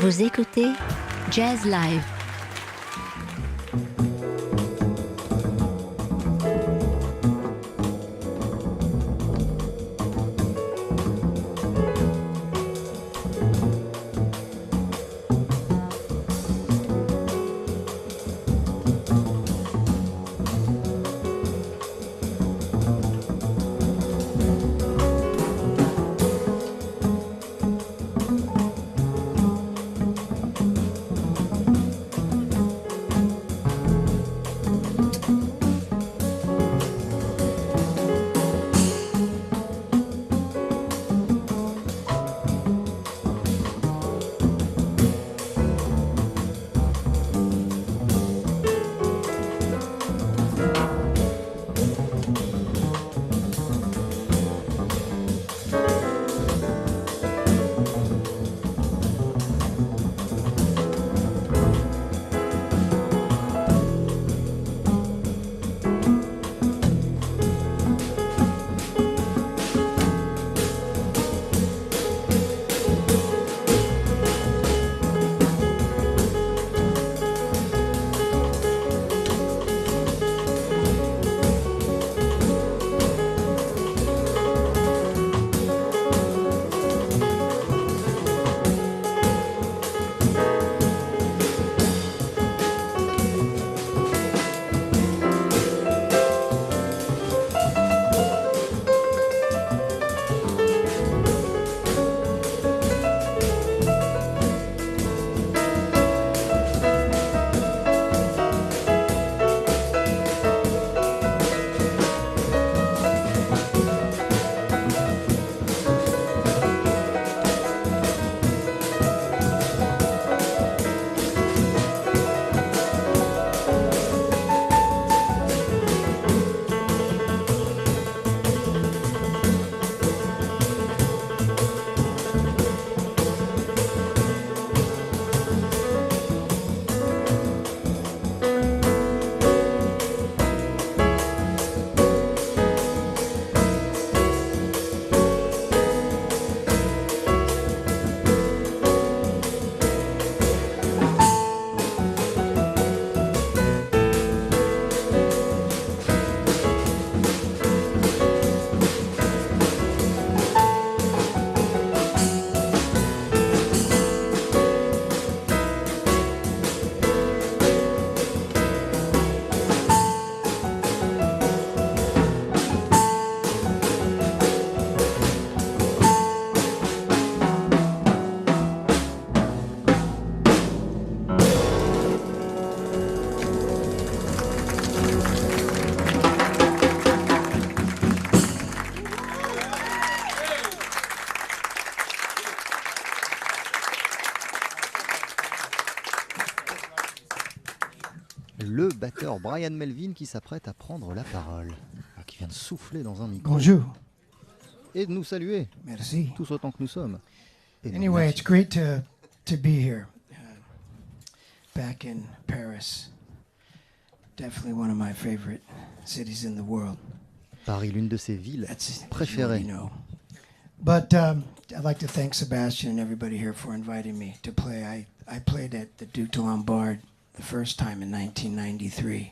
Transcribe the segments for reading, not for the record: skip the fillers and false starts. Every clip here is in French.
Vous écoutez Jazz Live. Le batteur Brian Melvin qui s'apprête à prendre la parole, qui vient de souffler dans un micro. Bonjour. Et de nous saluer. Merci. Tous autant que nous sommes. Et Anyway, merci. it's great to be here, back in Paris. Definitely one of my favorite cities in the world. Paris, l'une de ses villes That's préférées. you know. But I'd like to thank Sebastian and everybody here for inviting me to play. I played at the Duc de Lombard the first time in 1993.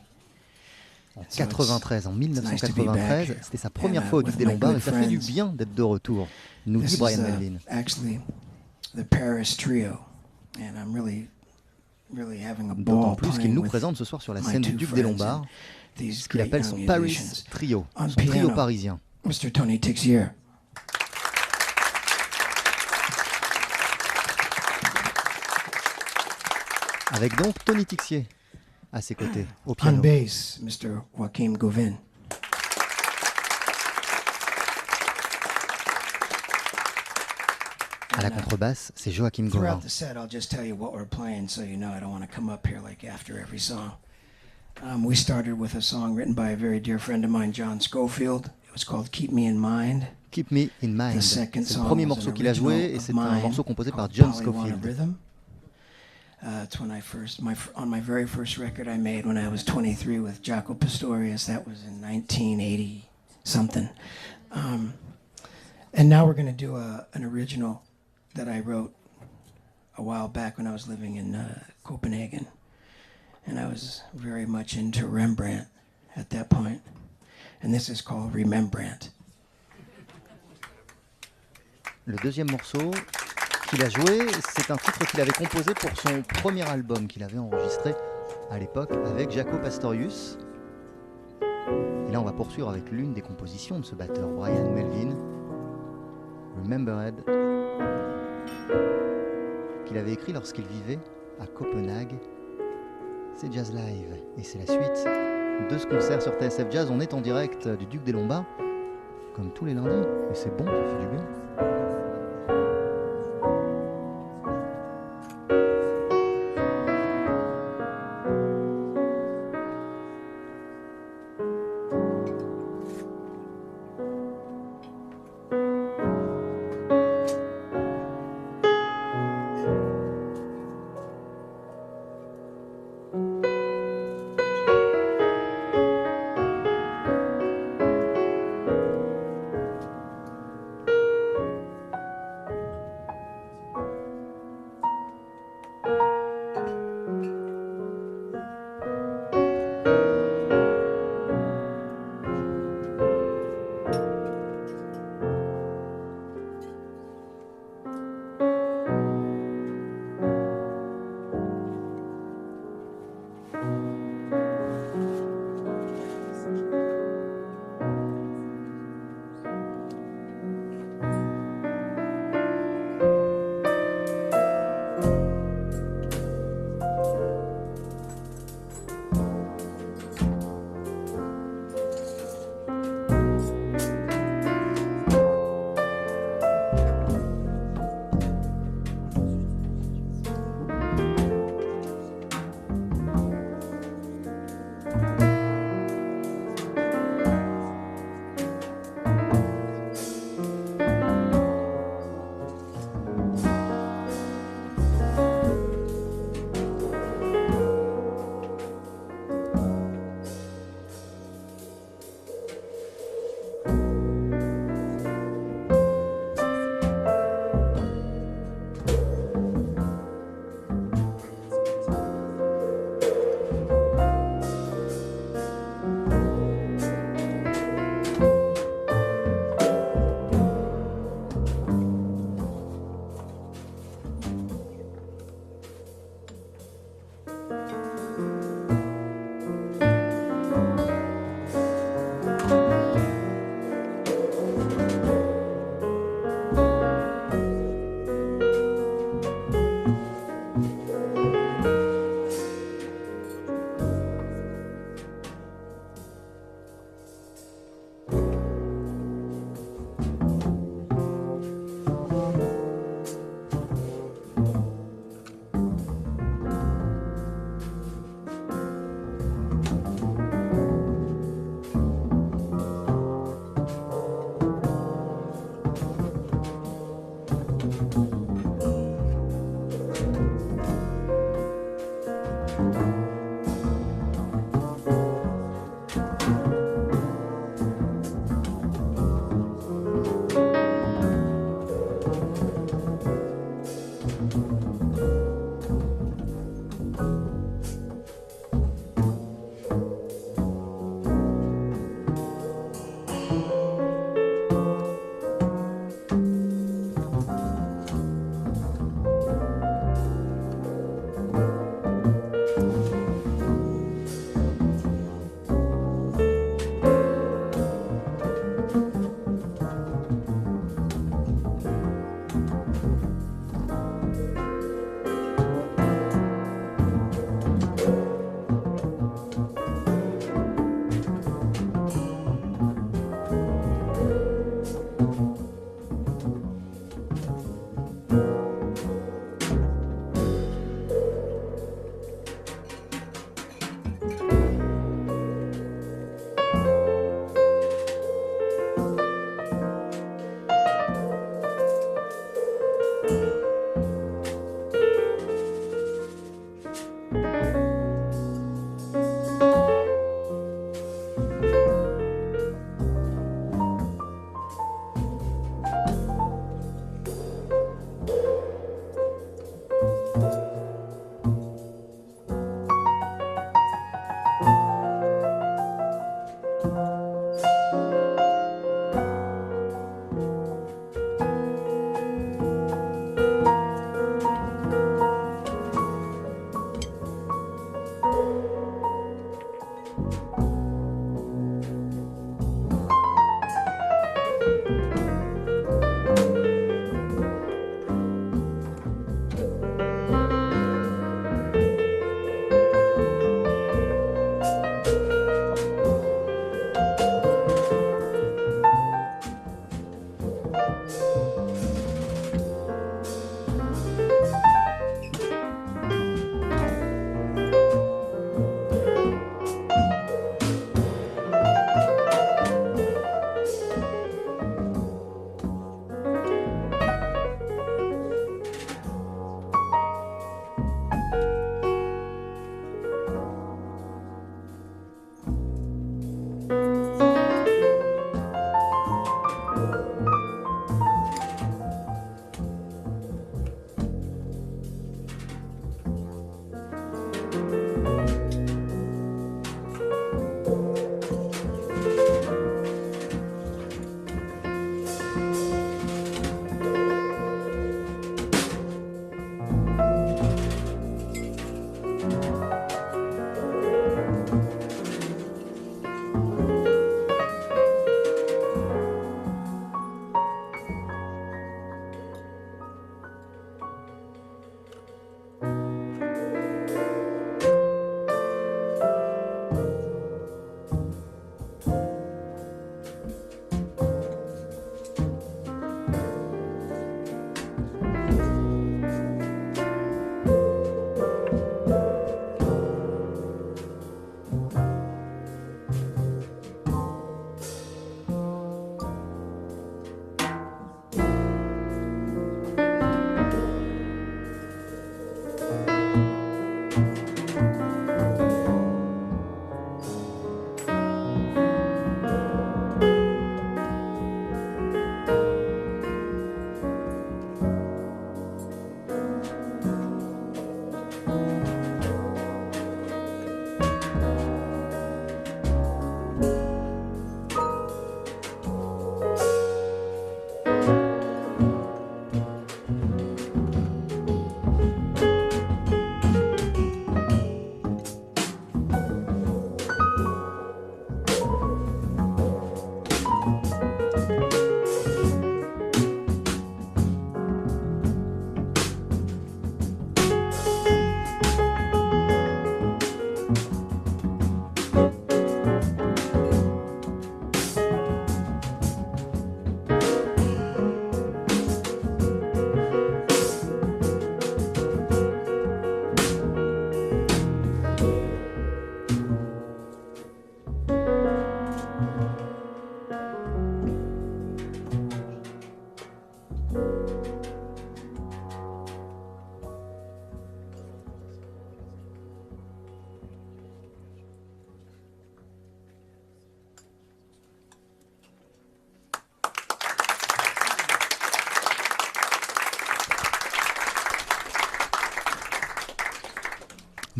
En 93, en 1993, c'était sa première fois au Duc des my Lombards good et ça fait du friends. bien d'être de retour, nous dit This Brian is Melvin. actually the Paris Trio, and I'm really having a D'autant ball plus qu'il playing nous with présente ce soir sur la my scène du two Duc des friends Lombards, and these ce qu'il great appelle young son Paris musicians. Trio, On son trio piano. parisien. Mr. Tony Tixier. Avec donc Tony Tixier à ses côtés, au On piano. bass, Mr. Joachim Gouvin. À la contrebasse, c'est Joachim Gauvin. Throughout the set, I'll just tell you what we're playing so you know I don't want to come up here like after every song. We started with a song written by a very dear friend of mine, John Schofield. It was called Keep Me in Mind. Keep Me in Mind. The C'est second le song premier was morceau an qu'il a joué original et of c'est un mine morceau composé par called John Polywana Scofield. Rhythm. It's when on my very first record I made when I was 23 with Jaco Pastorius. That was in 1980 something. And now we're going to do an original that I wrote a while back when I was living in Copenhagen. And I was very much into Rembrandt at that point. And this is called Remembrant. Le deuxième morceau qu'il a joué, c'est un titre qu'il avait composé pour son premier album qu'il avait enregistré à l'époque avec Jaco Pastorius. Et là, on va poursuivre avec l'une des compositions de ce batteur, Brian Melvin, Remembered, qu'il avait écrit lorsqu'il vivait à Copenhague. C'est Jazz Live et c'est la suite de ce concert sur TSF Jazz. On est en direct du Duc des Lombards, comme tous les lundis, et c'est bon, ça fait du bien.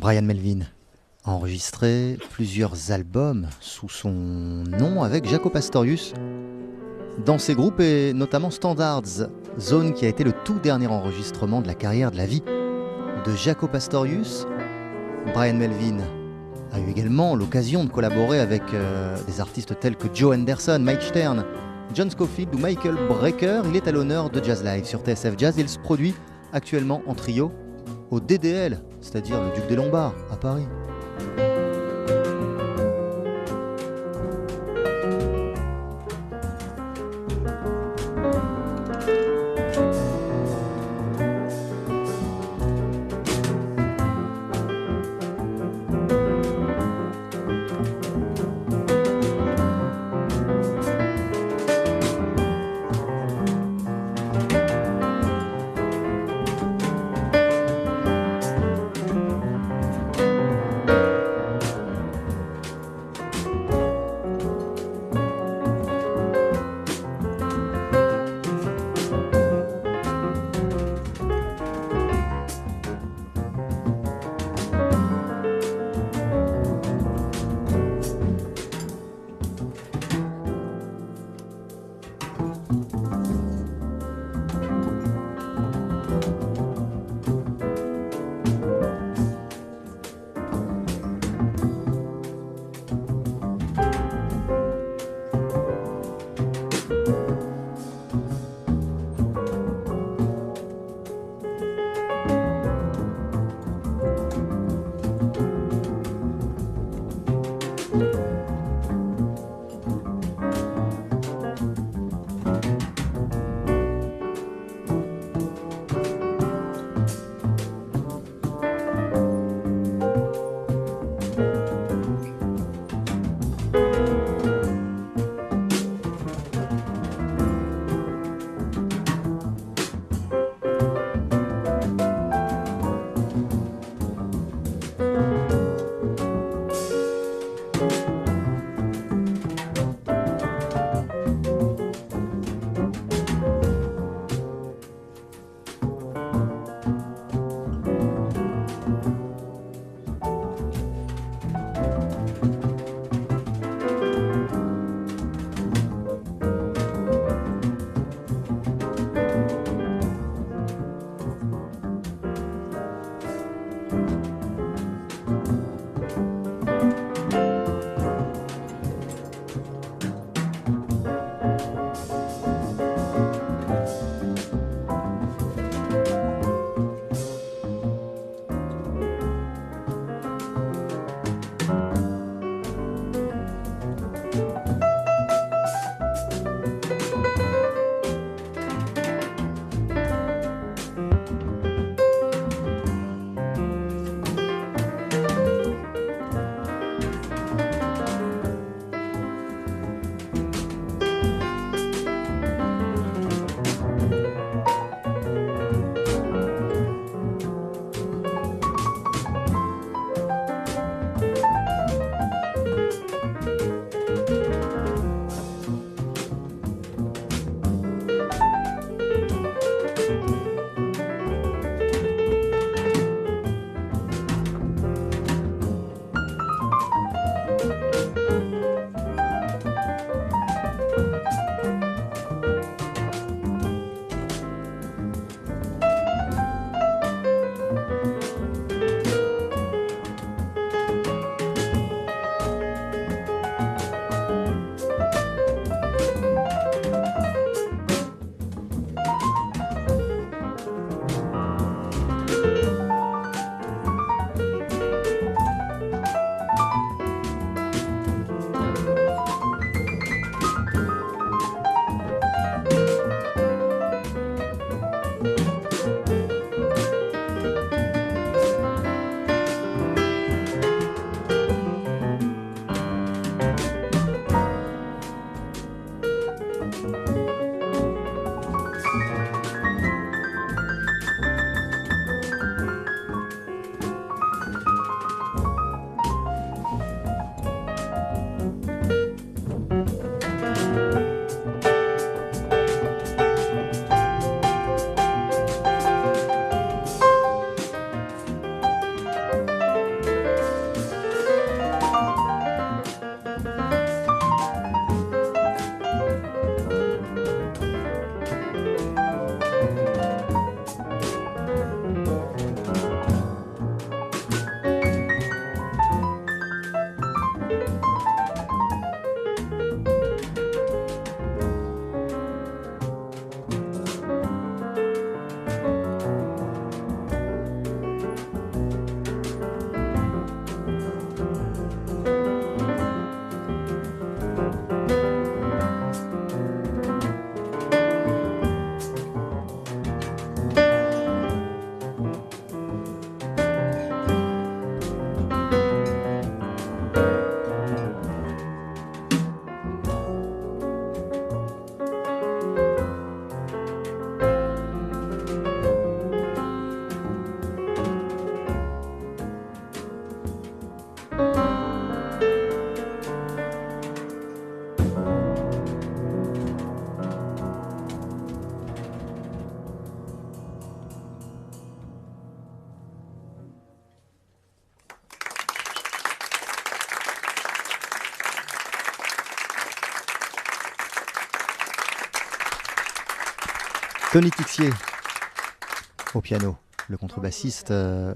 Brian Melvin a enregistré plusieurs albums sous son nom avec Jaco Pastorius dans ses groupes et notamment Standards Zone qui a été le tout dernier enregistrement de la carrière de la vie de Jaco Pastorius. Brian Melvin a eu également l'occasion de collaborer avec des artistes tels que Joe Henderson, Mike Stern, John Scofield ou Michael Brecker. Il est à l'honneur de Jazz Live sur TSF Jazz. Il se produit actuellement en trio au DDL, c'est-à-dire le Duc des Lombards à Paris. Tony Tixier au piano, le contrebassiste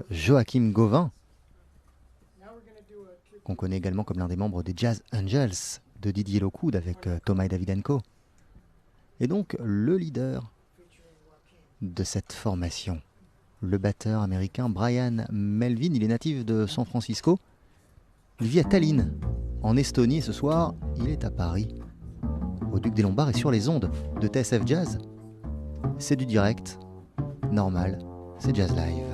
Joachim Gauvin, qu'on connaît également comme l'un des membres des Jazz Angels de Didier Lockwood avec Thomas et Davidenko. Et donc le leader de cette formation, le batteur américain Brian Melvin. Il est natif de San Francisco. Il vit à Tallinn, en Estonie, et ce soir, il est à Paris, au Duc des Lombards et sur les ondes de TSF Jazz. C'est du direct, normal, c'est Jazz Live.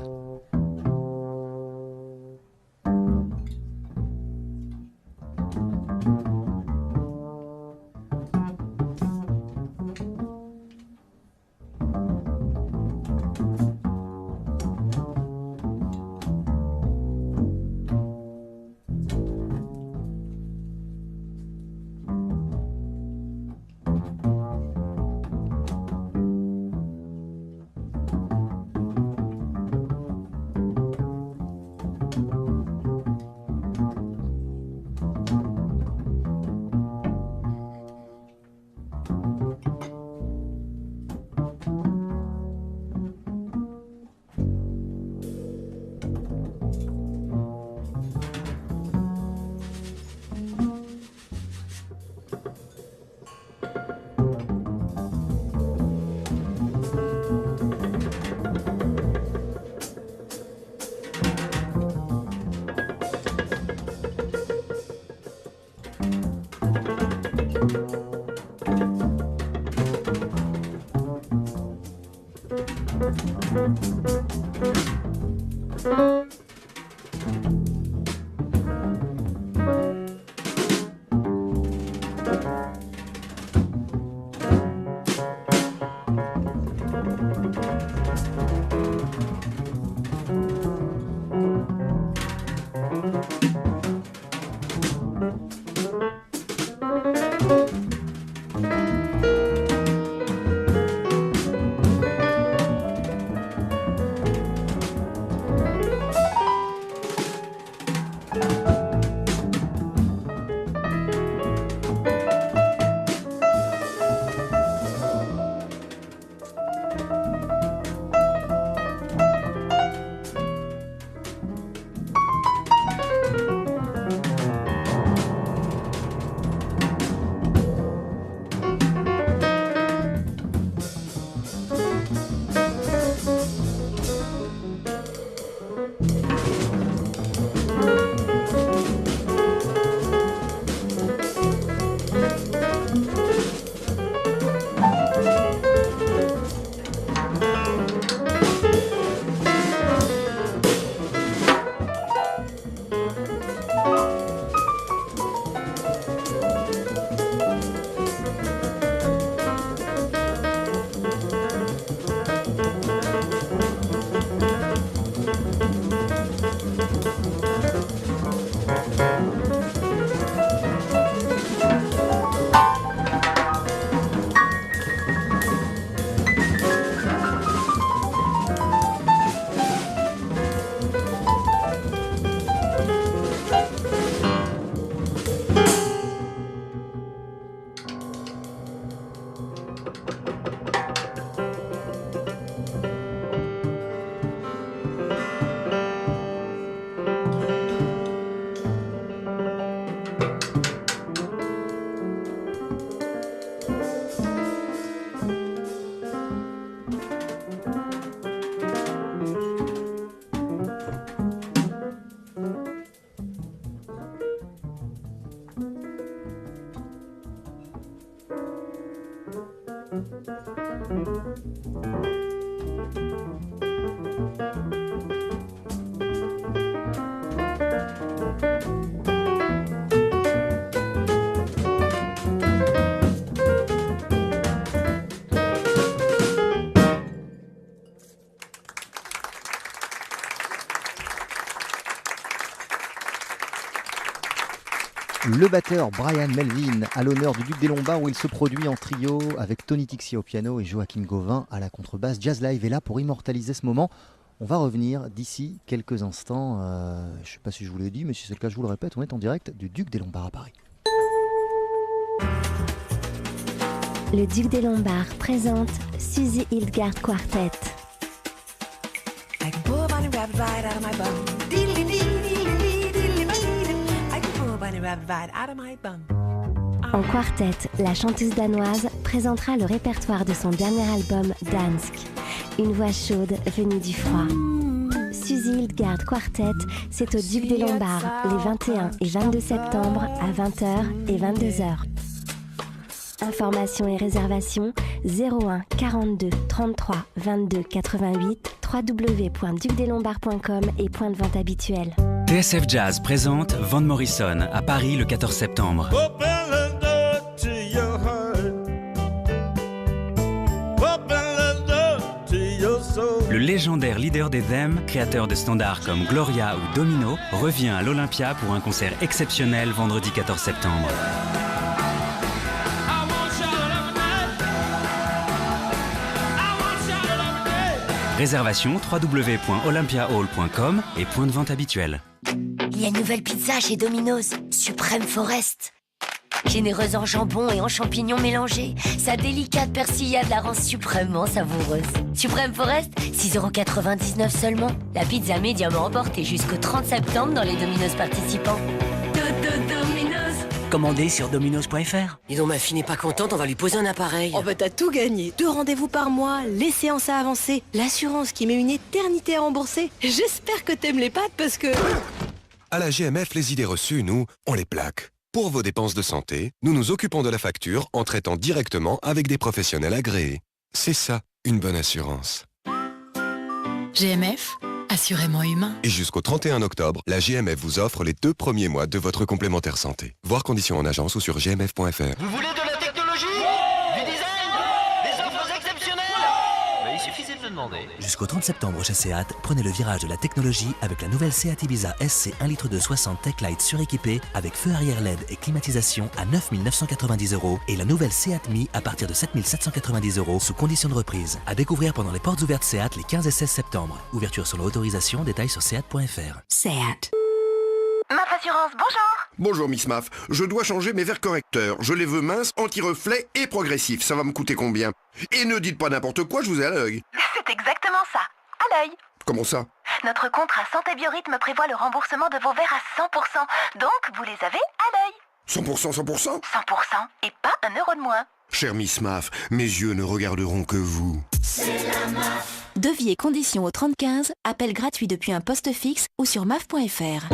Le batteur Brian Melvin à l'honneur du Duc des Lombards, où il se produit en trio avec Tony Tixier au piano et Joachim Gauvin à la contrebasse. Jazz Live est là pour immortaliser ce moment. On va revenir d'ici quelques instants. Je ne sais pas si je vous l'ai dit, mais si c'est le cas, je vous le répète, on est en direct du Duc des Lombards à Paris. Le Duc des Lombards présente Suzy Hildgard Quartet. I can pull a bunny rabbit right out of my bum. I can pull a bunny rabbit right out of my bum. En quartet, la chanteuse danoise présentera le répertoire de son dernier album Dansk. Une voix chaude venue du froid. Suzy Hildgard Quartet, c'est au Duc des Lombards les 21 et 22 septembre à 20h et 22h. Informations et réservations 01 42 33 22 88 www.ducdeslombards.com et point de vente habituel. TSF Jazz présente Van Morrison à Paris le 14 septembre. Le légendaire leader des Them, créateur de standards comme Gloria ou Domino, revient à l'Olympia pour un concert exceptionnel vendredi 14 septembre. Réservation www.olympiahall.com et point de vente habituel. Il y a une nouvelle pizza chez Domino's, Supreme Forest. Généreuse en jambon et en champignons mélangés, sa délicate persillade la rend suprêmement savoureuse. Supreme Forest, 6,99€ seulement. La pizza médium à emporter jusqu'au 30 septembre dans les Domino's participants. Domino's. Commandez sur dominos.fr. Dis donc, ma fille n'est pas contente, on va lui poser un appareil. Oh bah t'as tout gagné. 2 rendez-vous par mois, les séances à avancer, l'assurance qui met une éternité à rembourser. J'espère que t'aimes les pâtes parce que... À la GMF, les idées reçues, nous, on les plaque. Pour vos dépenses de santé, nous nous occupons de la facture en traitant directement avec des professionnels agréés. C'est ça, une bonne assurance. GMF, assurément humain. Et jusqu'au 31 octobre, la GMF vous offre les 2 premiers mois de votre complémentaire santé. Voir conditions en agence ou sur gmf.fr. Vous voulez de la technologie? Du design? Des offres exceptionnelles? Mais il suffisait de le demander. Jusqu'au 30 septembre chez Seat, prenez le virage de la technologie avec la nouvelle Seat Ibiza SC 1 litre de 60 Techlight suréquipée avec feu arrière LED et climatisation à 9 990€ et la nouvelle Seat Mi à partir de 7 790€ sous condition de reprise. À découvrir pendant les portes ouvertes Seat les 15 et 16 septembre. Ouverture sur l'autorisation, détails sur seat.fr. Seat. MAF Assurance, bonjour. Bonjour Miss Maf, je dois changer mes verres correcteurs. Je les veux minces, anti-reflets et progressifs. Ça va me coûter combien? Et ne dites pas n'importe quoi, je vous ai à l'œil. C'est exactement ça, à l'œil. Comment ça? Notre contrat Santé Biorhythme prévoit le remboursement de vos verres à 100%. Donc, vous les avez à l'œil. 100%, 100%? 100% et pas €1 de moins. Chère Miss Maf, mes yeux ne regarderont que vous. C'est la MAF. Devis et conditions au 3015, appel gratuit depuis un poste fixe ou sur maf.fr.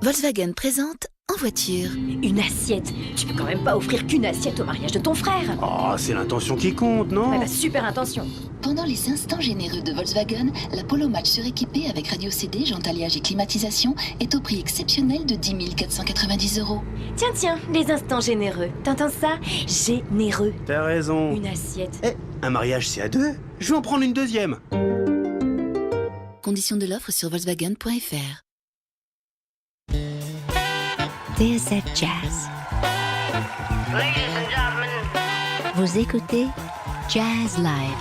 Volkswagen présente en voiture. Une assiette? Tu peux quand même pas offrir qu'une assiette au mariage de ton frère. Oh, c'est l'intention qui compte, non? Ouais, bah, super intention. Pendant les instants généreux de Volkswagen, la Polo Match suréquipée avec radio CD, jante alliage et climatisation est au prix exceptionnel de 10 490€. Tiens, les instants généreux. T'entends ça? Généreux. T'as raison. Une assiette. Eh, un mariage c'est à 2. Je vais en prendre une deuxième. Conditions de l'offre sur volkswagen.fr. TSF Jazz. Vous écoutez Jazz Live.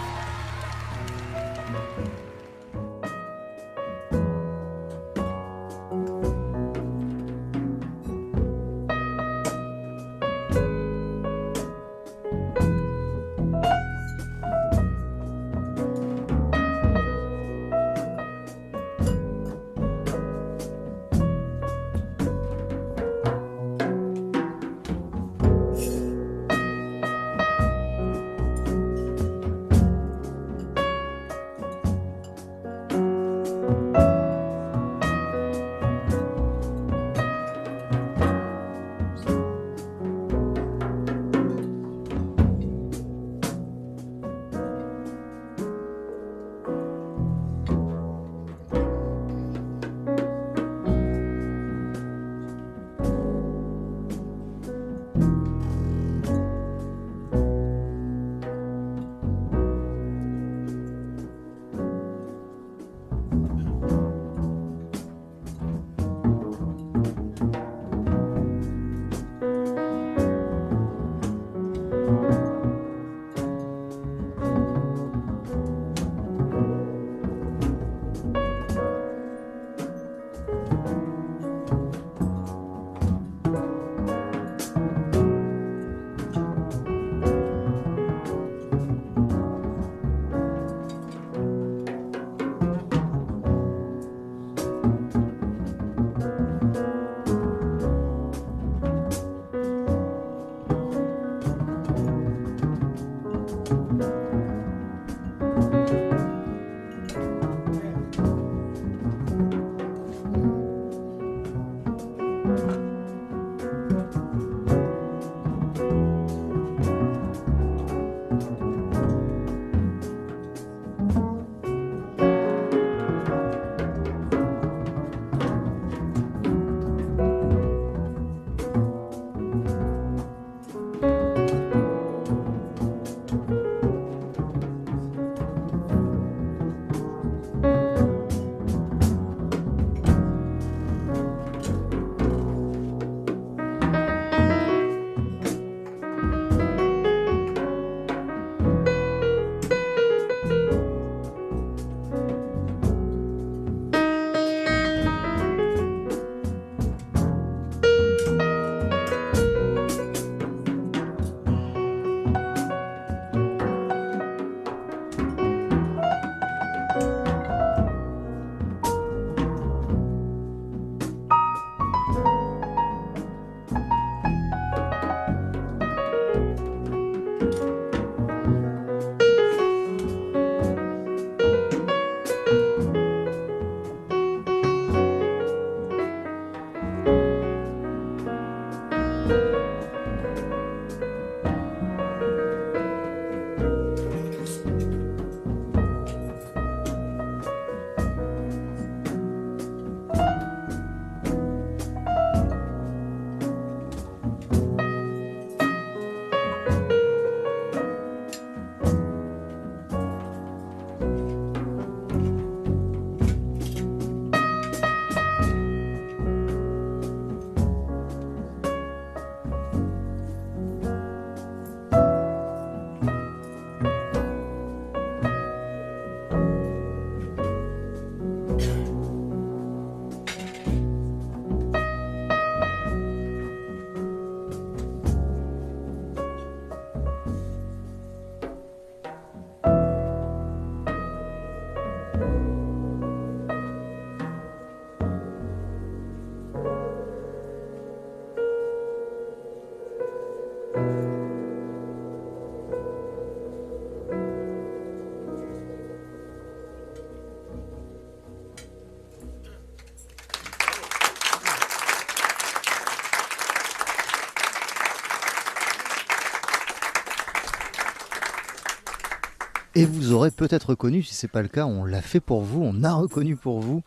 Et vous aurez peut-être reconnu, si ce n'est pas le cas, on l'a fait pour vous, on a reconnu pour vous,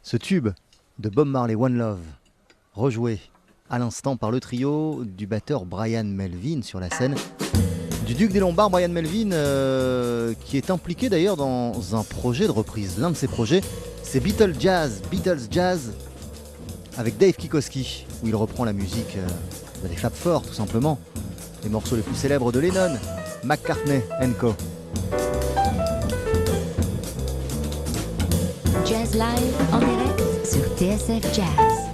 ce tube de Bob Marley, One Love, rejoué à l'instant par le trio du batteur Brian Melvin sur la scène du Duc des Lombards. Brian Melvin qui est impliqué d'ailleurs dans un projet de reprise. L'un de ses projets, c'est Beatles Jazz avec Dave Kikoski, où il reprend la musique des Fab Four tout simplement, les morceaux les plus célèbres de Lennon, McCartney & Co. Jazz Live en direct sur TSF Jazz.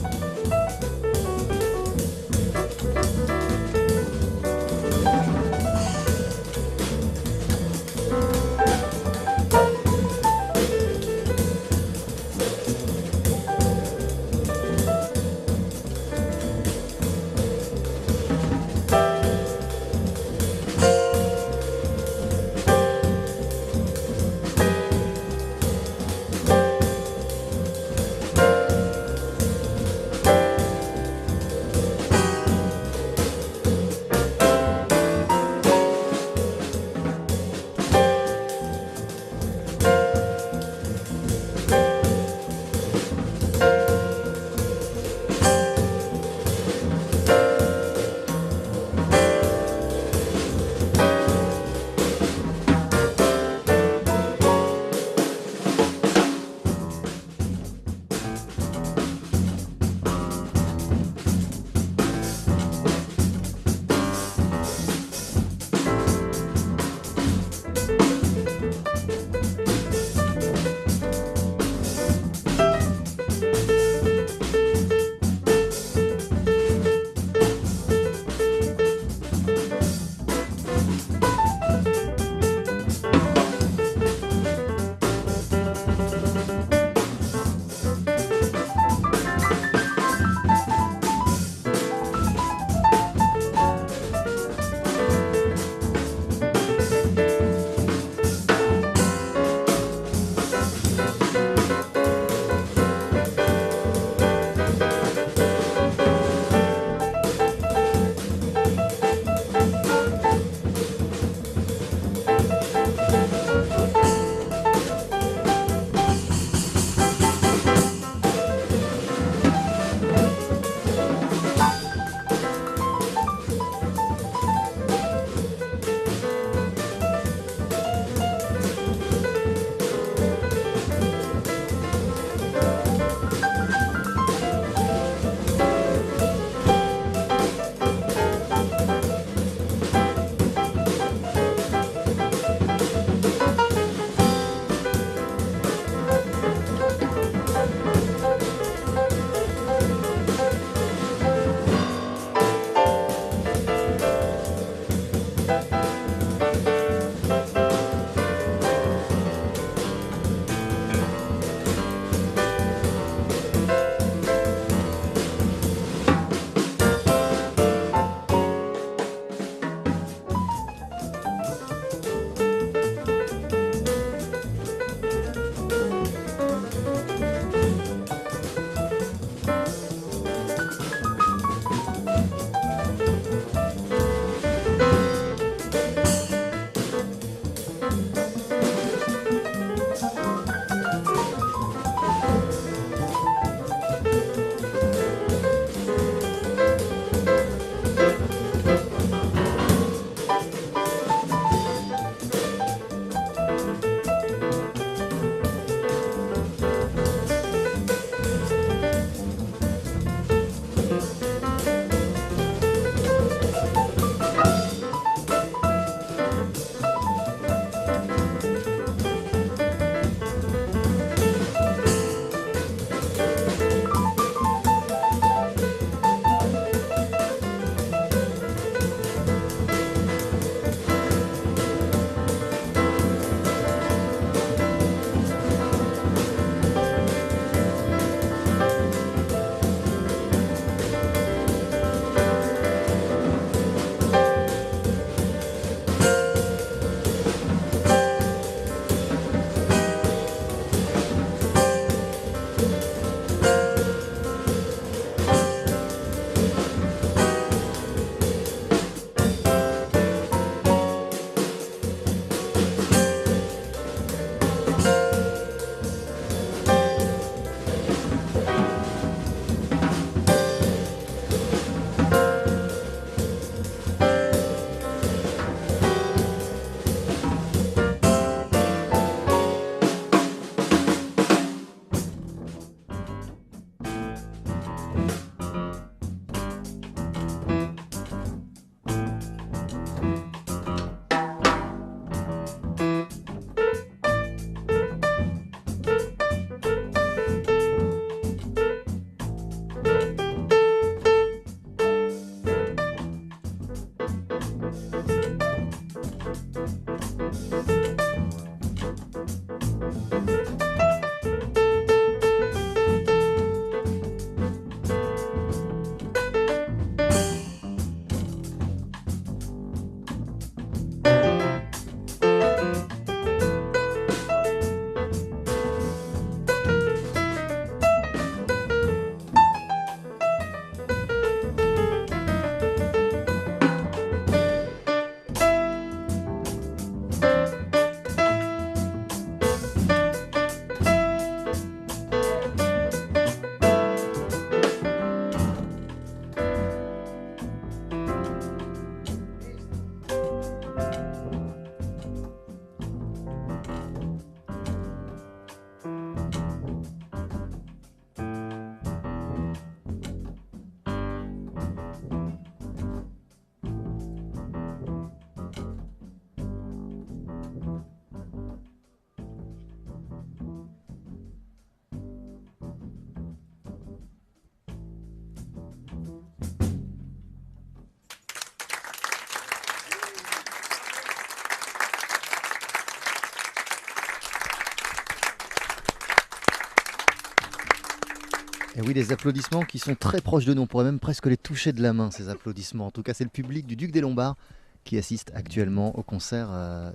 Et oui, des applaudissements qui sont très proches de nous. On pourrait même presque les toucher de la main, ces applaudissements. En tout cas, c'est le public du Duc des Lombards qui assiste actuellement au concert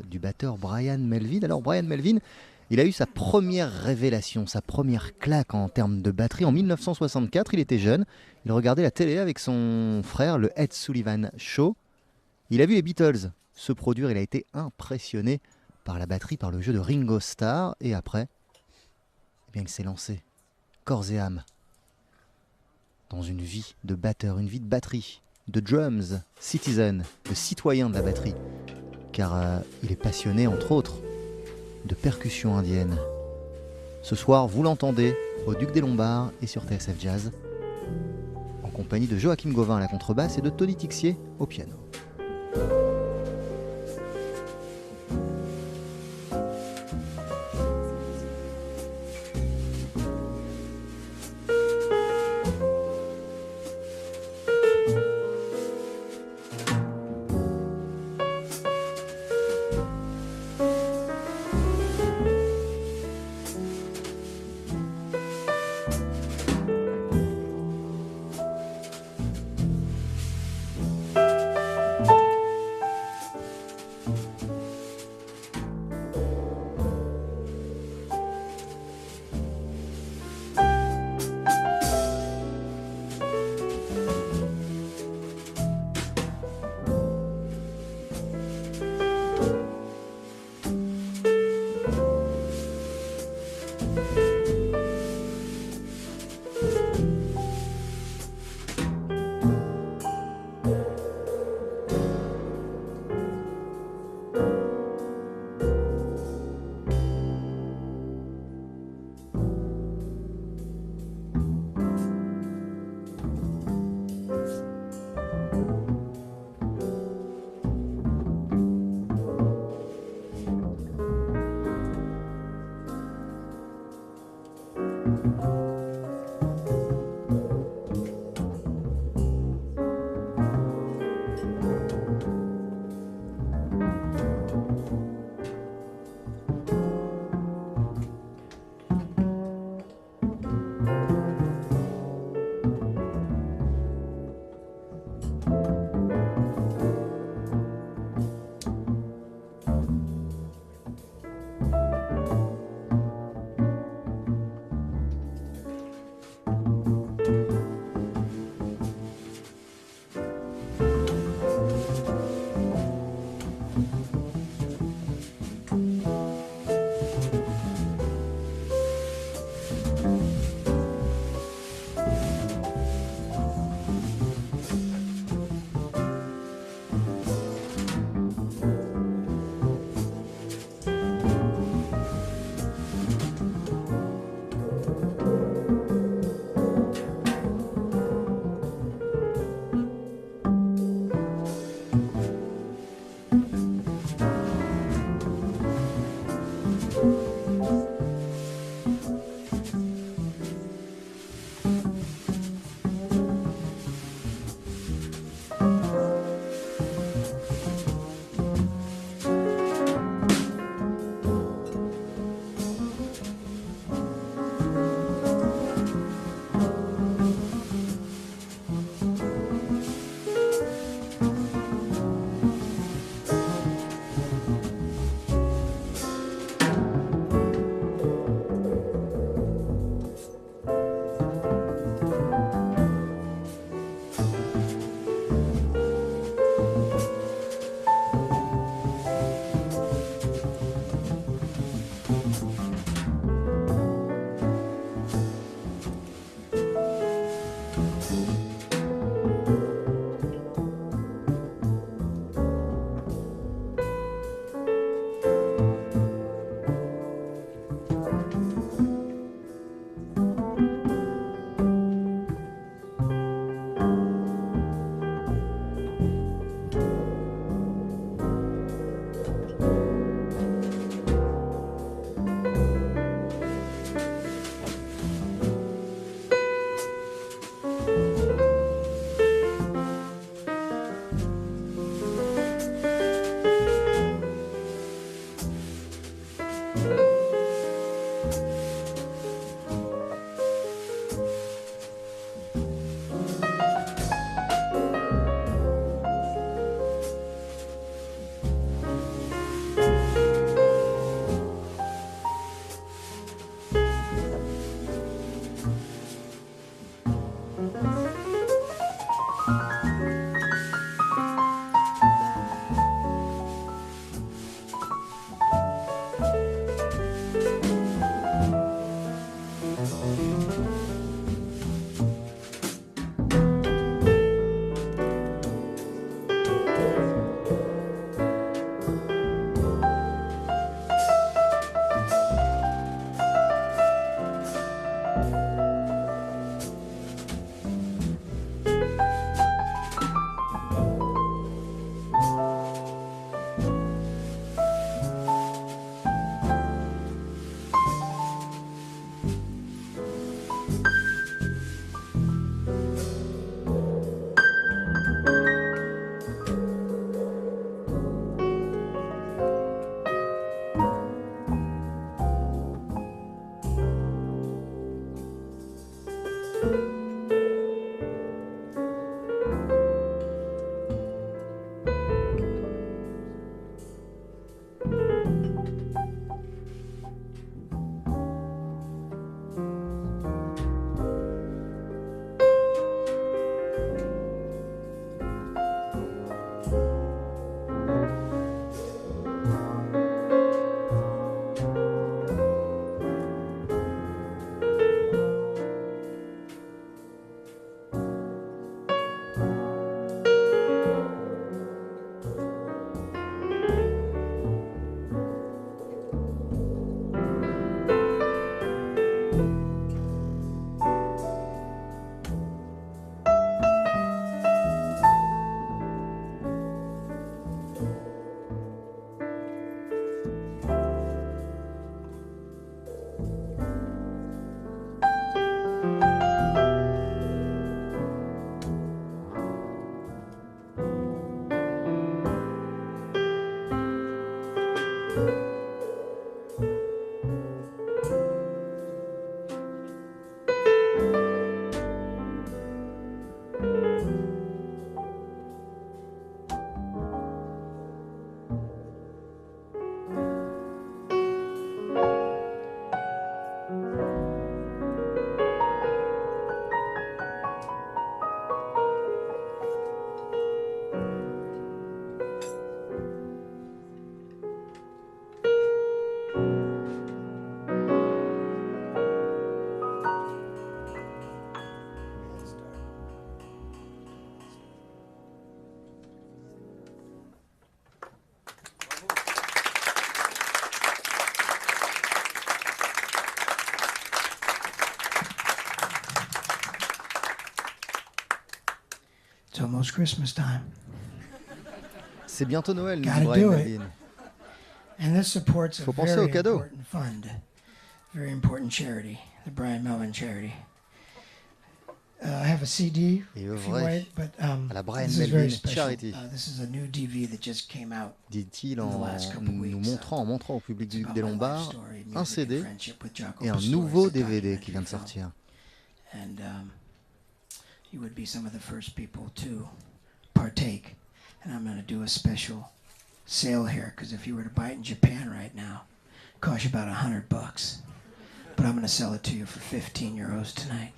du batteur Brian Melvin. Alors, Brian Melvin, il a eu sa première révélation, sa première claque en termes de batterie en 1964. Il était jeune, il regardait la télé avec son frère, le Ed Sullivan Show. Il a vu les Beatles se produire, il a été impressionné par la batterie, par le jeu de Ringo Starr. Et après, eh bien, il s'est lancé, corps et âme, dans une vie de batteur, une vie de batterie, de drums, citizen, de citoyen de la batterie. Car il est passionné, entre autres, de percussions indiennes. Ce soir, vous l'entendez au Duc des Lombards et sur TSF Jazz, en compagnie de Joachim Gauvin à la contrebasse et de Tony Tixier au piano. It's almost Christmas time. C'est bientôt Noël, nous dit Gotta Brian do it. Melvin. And this supports a Faut penser very aux cadeaux. important fund, very important charity, the Brian Melvin Charity. I have a CD, Et if you œuvrer wait, but à la Brian this is Melvin very special. Charity. This is a new DV that just came out. Dit-il in the en last couple nous weeks. montrant au public du Duc des About my life Lombards story, un music CD and friendship with Jaco et un Pastorius, nouveau a DVD qui vient de documentary sortir. film. And you would be some of the first people to partake. And I'm going to do a special sale here, because if you were to buy it in Japan right now, it costs you about $100. But I'm going to sell it to you for 15 euros tonight.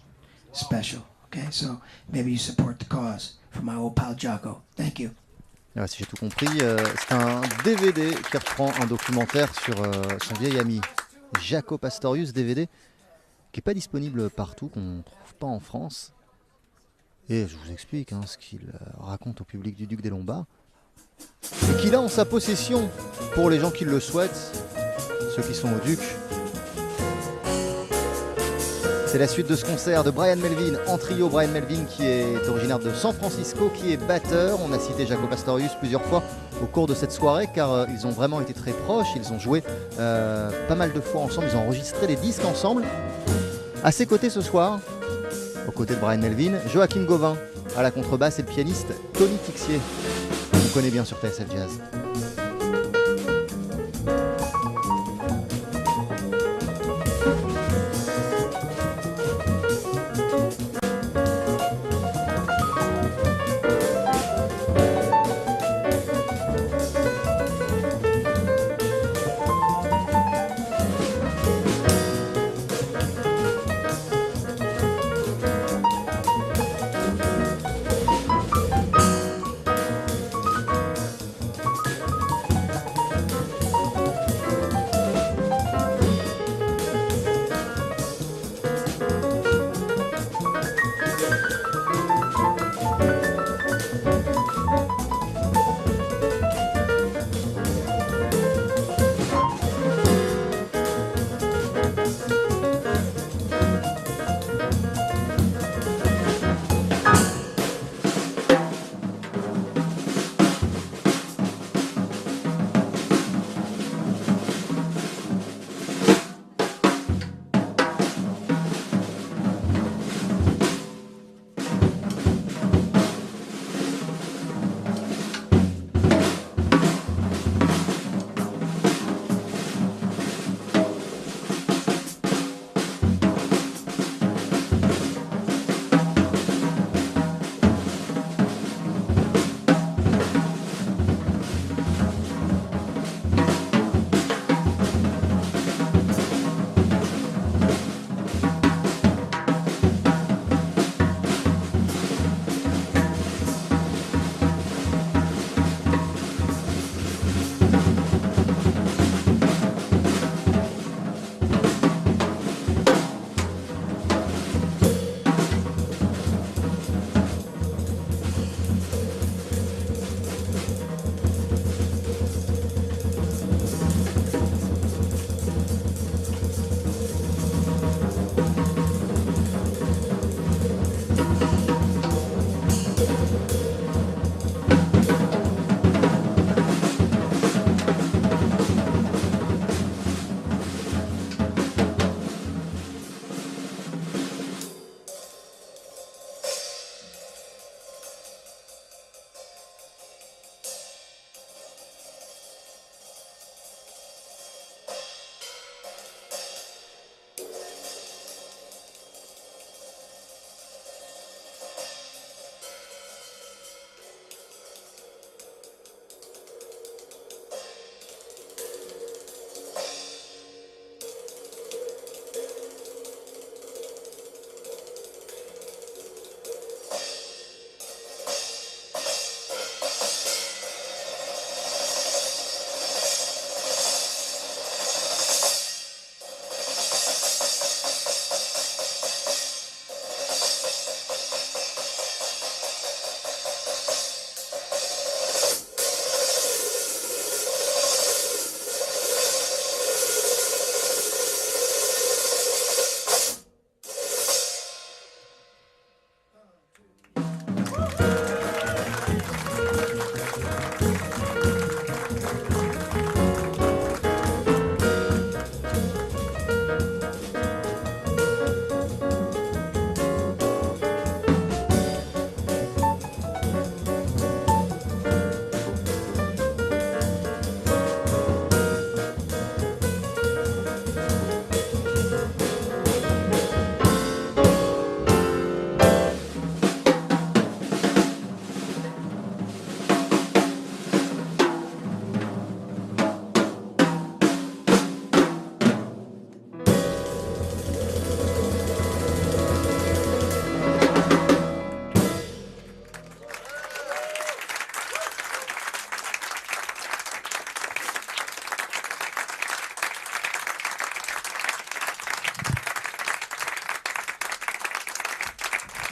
Special. Okay, so maybe you support the cause for my old pal Jaco. Thank you. Ah, si j'ai tout compris, c'est un DVD qui reprend un documentaire sur son vieil ami Jaco Pastorius, DVD qui n'est pas disponible partout, qu'on ne trouve pas en France. Et je vous explique ce qu'il raconte au public du Duc des Lombards. Et qu'il a en sa possession, pour les gens qui le souhaitent, ceux qui sont au Duc. C'est la suite de ce concert de Brian Melvin en trio. Brian Melvin qui est originaire de San Francisco, qui est batteur. On a cité Jaco Pastorius plusieurs fois au cours de cette soirée car ils ont vraiment été très proches. Ils ont joué pas mal de fois ensemble. Ils ont enregistré des disques ensemble. À ses côtés ce soir, aux côtés de Brian Melvin, Joachim Gauvin à la contrebasse et le pianiste Tony Tixier. On connaît bien sur TSF Jazz.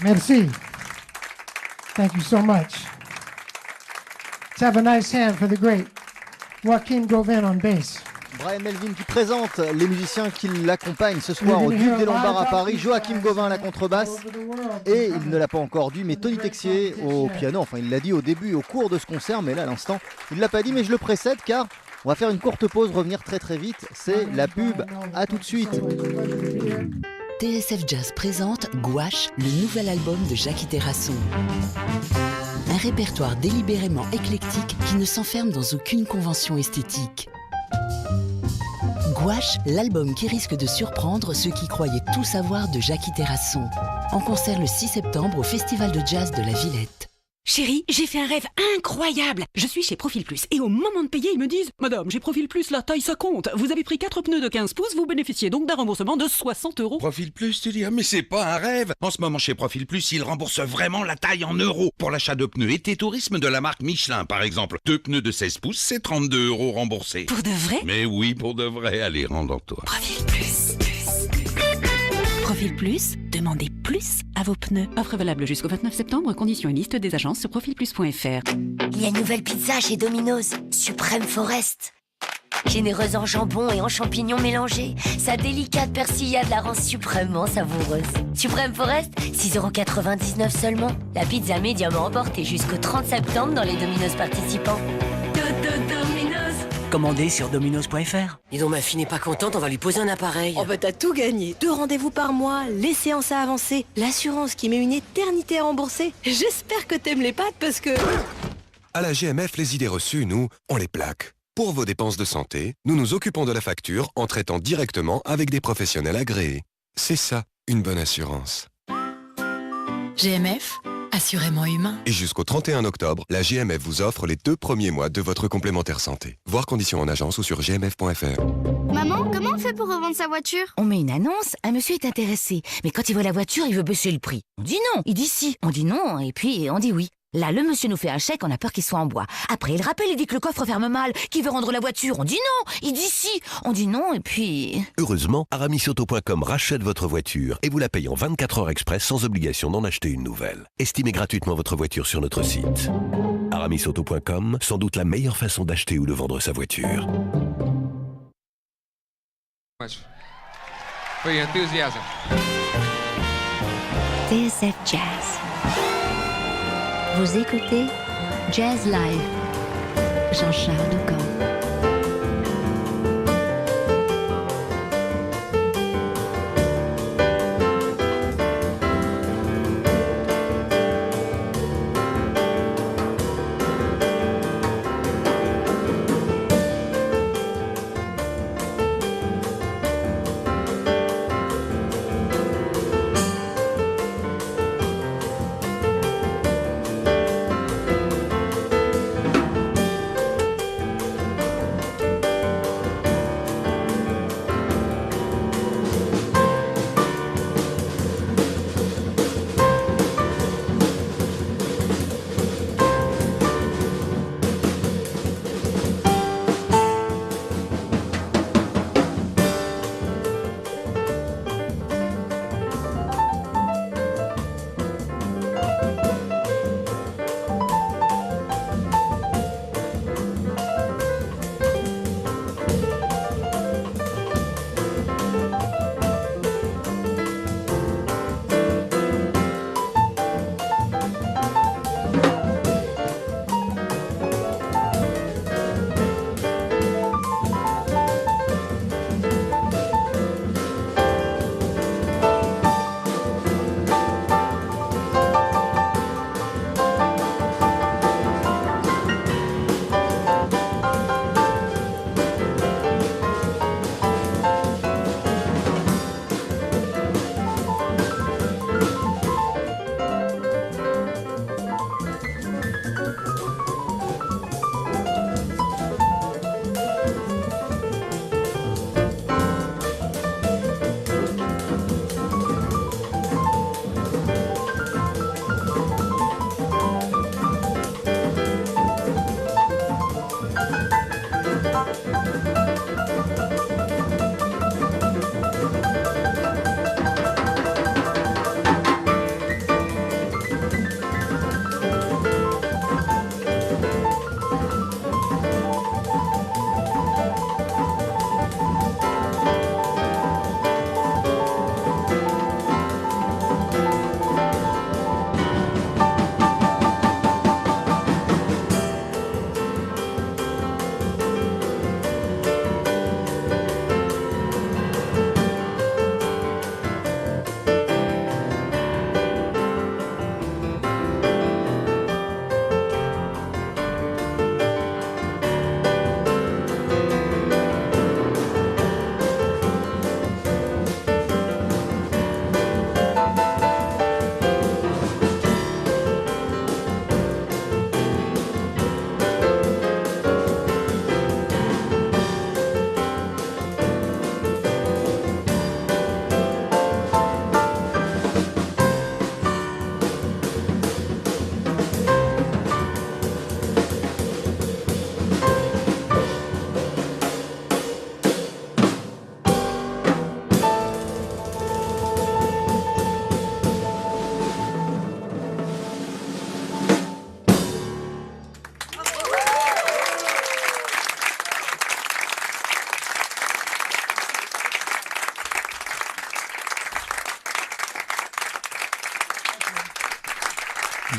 Merci. Thank you so much. Let's have a nice hand for the great Joaquin Gauvin on bass. Brian Melvin qui présente les musiciens qui l'accompagnent ce soir au Duc des Lombards à Paris. Joachim Gauvin à la contrebasse et il ne l'a pas encore dit, mais Tony Texier au piano. Enfin, il l'a dit au début, au cours de ce concert, mais là à l'instant, il ne l'a pas dit, mais je le précède car on va faire une courte pause, revenir très très vite. C'est la pub. À tout de suite. TSF Jazz présente Gouache, le nouvel album de Jackie Terrasson. Un répertoire délibérément éclectique qui ne s'enferme dans aucune convention esthétique. Gouache, l'album qui risque de surprendre ceux qui croyaient tout savoir de Jackie Terrasson. En concert le 6 septembre au Festival de Jazz de la Villette. Chérie, j'ai fait un rêve incroyable. Je suis chez Profil Plus et au moment de payer, ils me disent « Madame, j'ai Profil Plus, la taille ça compte. Vous avez pris 4 pneus de 15 pouces, vous bénéficiez donc d'un remboursement de 60 €. Profil Plus, tu dis? Mais c'est pas un rêve. En ce moment, chez Profil Plus, ils remboursent vraiment la taille en euros. Pour l'achat de pneus été tourisme de la marque Michelin, par exemple. 2 pneus de 16 pouces, c'est 32 € remboursés. Pour de vrai? Mais oui, pour de vrai. Allez, rentre-toi. Profil Plus. Profil Plus, demandez plus à vos pneus. Offre valable jusqu'au 29 septembre, conditions et liste des agences sur profilplus.fr. Il y a une nouvelle pizza chez Domino's, Supreme Forest. Généreuse en jambon et en champignons mélangés, sa délicate persillade la rend suprêmement savoureuse. Supreme Forest, 6,99 € seulement. La pizza médium emportée jusqu'au 30 septembre dans les Domino's participants. Domino's. Commandez sur dominos.fr. Dis donc, ma fille n'est pas contente, on va lui poser un appareil. Oh bah t'as tout gagné. 2 rendez-vous par mois, les séances à avancer, l'assurance qui met une éternité à rembourser. J'espère que t'aimes les pâtes parce que... À la GMF, les idées reçues, nous, on les plaque. Pour vos dépenses de santé, nous nous occupons de la facture en traitant directement avec des professionnels agréés. C'est ça, une bonne assurance. GMF, assurément humain. Et jusqu'au 31 octobre, la GMF vous offre les 2 premiers mois de votre complémentaire santé. Voir conditions en agence ou sur gmf.fr. Maman, comment on fait pour revendre sa voiture? On met une annonce, un monsieur est intéressé. Mais quand il voit la voiture, il veut baisser le prix. On dit non, il dit si. On dit non, et puis on dit oui. Là, le monsieur nous fait un chèque, on a peur qu'il soit en bois. Après, il rappelle, il dit que le coffre ferme mal, qu'il veut rendre la voiture. On dit non, il dit si. On dit non, et puis... Heureusement, aramisauto.com rachète votre voiture et vous la paye en 24 heures express sans obligation d'en acheter une nouvelle. Estimez gratuitement votre voiture sur notre site. aramisauto.com, sans doute la meilleure façon d'acheter ou de vendre sa voiture. For your enthusiasm. TSF Jazz. Vous écoutez Jazz Live. Jean-Charles Doucan.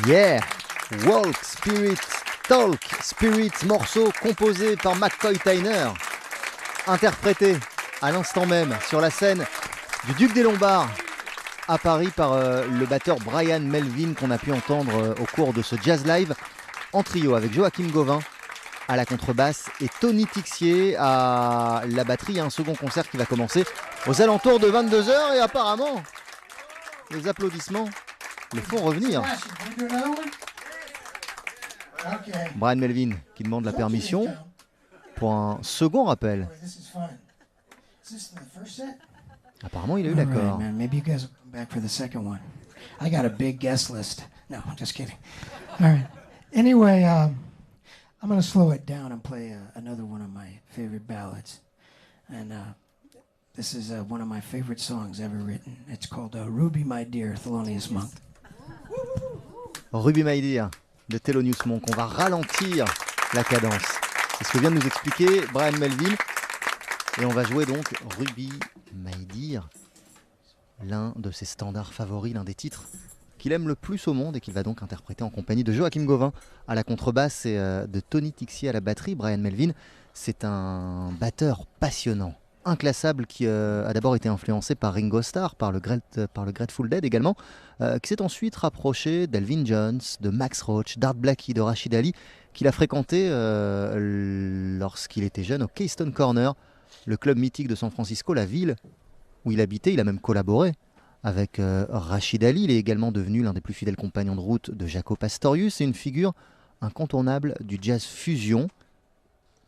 Yeah! Walk, Spirit, Talk, Spirit, morceau composé par McCoy Tyner, interprété à l'instant même sur la scène du Duc des Lombards à Paris par le batteur Brian Melvin qu'on a pu entendre au cours de ce jazz live en trio avec Joachim Gauvin à la contrebasse et Tony Tixier à la batterie. Il y a un second concert qui va commencer aux alentours de 22h et apparemment les applaudissements le font revenir. Brian Melvin qui demande la permission pour un second rappel. Apparemment, il a eu l'accord. All right, man. Maybe you guys will come back for the second one. I got a big guest list. No, just kidding. All right. Anyway, I'm going to slow it down and play another one of my favorite ballads. And this is one of my favorite songs ever written. It's called Ruby My Dear, Thelonious Monk. Ruby My Dear de Thelonious Monk. On va ralentir la cadence. C'est ce que vient de nous expliquer Brian Melvin. Et on va jouer donc Ruby My Dear, l'un de ses standards favoris, l'un des titres qu'il aime le plus au monde et qu'il va donc interpréter en compagnie de Joachim Gauvin à la contrebasse et de Tony Tixier à la batterie. Brian Melvin, c'est un batteur passionnant, inclassable, qui a d'abord été influencé par Ringo Starr, par le Grateful Dead également, qui s'est ensuite rapproché d'Elvin Jones, de Max Roach, d'Art Blakey, de Rashid Ali, qu'il a fréquenté lorsqu'il était jeune au Keystone Corner, le club mythique de San Francisco, la ville où il habitait. Il a même collaboré avec Rashid Ali. Il est également devenu l'un des plus fidèles compagnons de route de Jaco Pastorius et une figure incontournable du jazz fusion.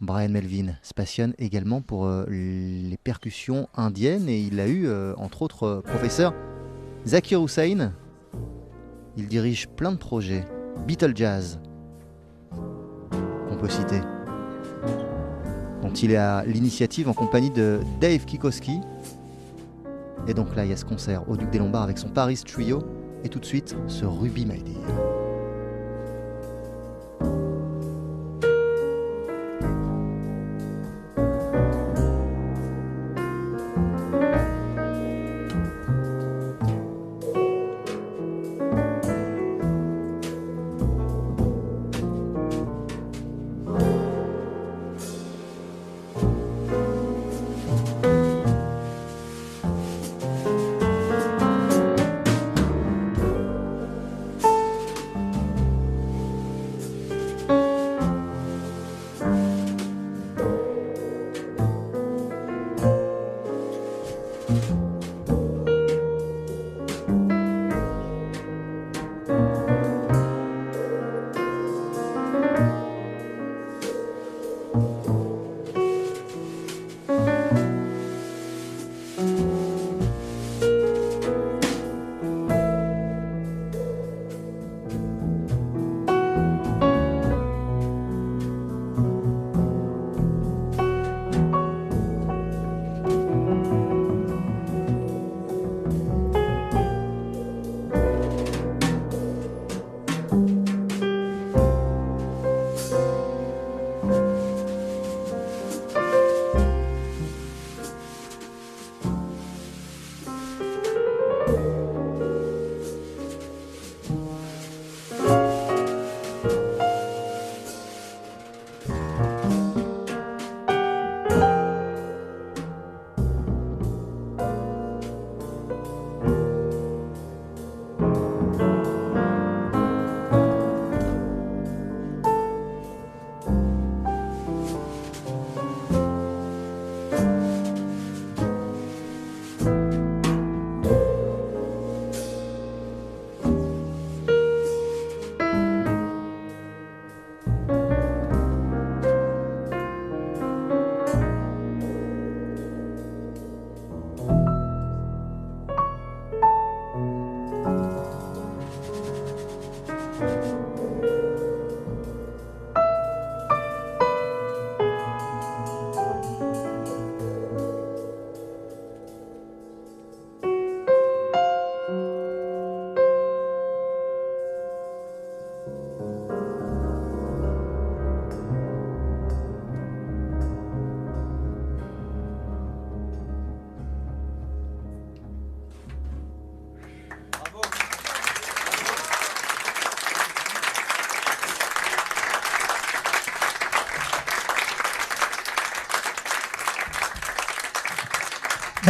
Brian Melvin se passionne également pour les percussions indiennes et il a eu, entre autres, professeur Zakir Hussain. Il dirige plein de projets, Beatle Jazz, qu'on peut citer, dont il est à l'initiative en compagnie de Dave Kikoski. Et donc là, il y a ce concert au Duc des Lombards avec son Paris Trio et tout de suite ce Ruby My Dear.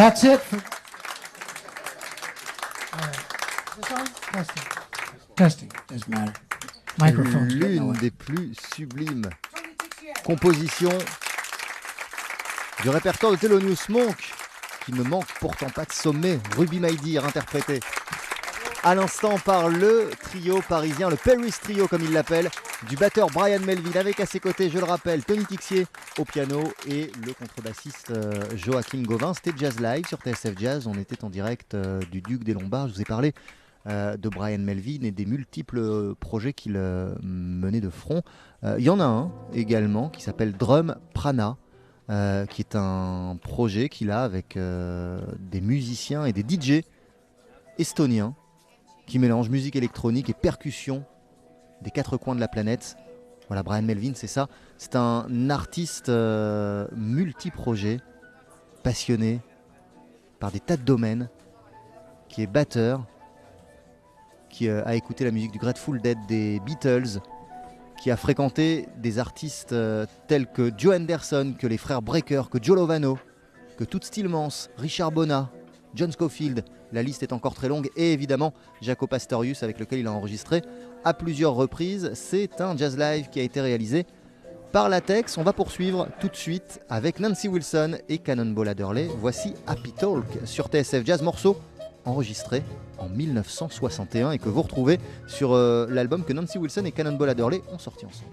That's it. All right. This on? Testing. Testing. Doesn't matter. Microphone. L'une des plus sublimes compositions du répertoire de Thelonious Monk, qui ne manque pourtant pas de sommet. Ruby My Dear, interprété à l'instant par le trio parisien, le Paris Trio comme il l'appelle, du batteur Brian Melville, avec à ses côtés, je le rappelle, Tony Tixier au piano et le contrebassiste Joachim Gauvin. C'était Jazz Live sur TSF Jazz, on était en direct du Duc des Lombards. Je vous ai parlé de Brian Melville et des multiples projets qu'il menait de front. Il y en a un également qui s'appelle Drum Prana, qui est un projet qu'il a avec des musiciens et des DJ estoniens qui mélangent musique électronique et percussion des quatre coins de la planète. Voilà, Brian Melville, c'est ça. C'est un artiste multi-projet, passionné par des tas de domaines, qui est batteur, qui a écouté la musique du Grateful Dead, des Beatles, qui a fréquenté des artistes tels que Joe Henderson, que les frères Brecker, que Joe Lovano, que Toots Thielemans, Richard Bona, John Scofield. La liste est encore très longue. Et évidemment, Jaco Pastorius, avec lequel il a enregistré à plusieurs reprises. C'est un jazz live qui a été réalisé par Latex. On va poursuivre tout de suite avec Nancy Wilson et Cannonball Adderley. Voici Happy Talk sur TSF Jazz, morceau enregistré en 1961 et que vous retrouvez sur l'album que Nancy Wilson et Cannonball Adderley ont sorti ensemble.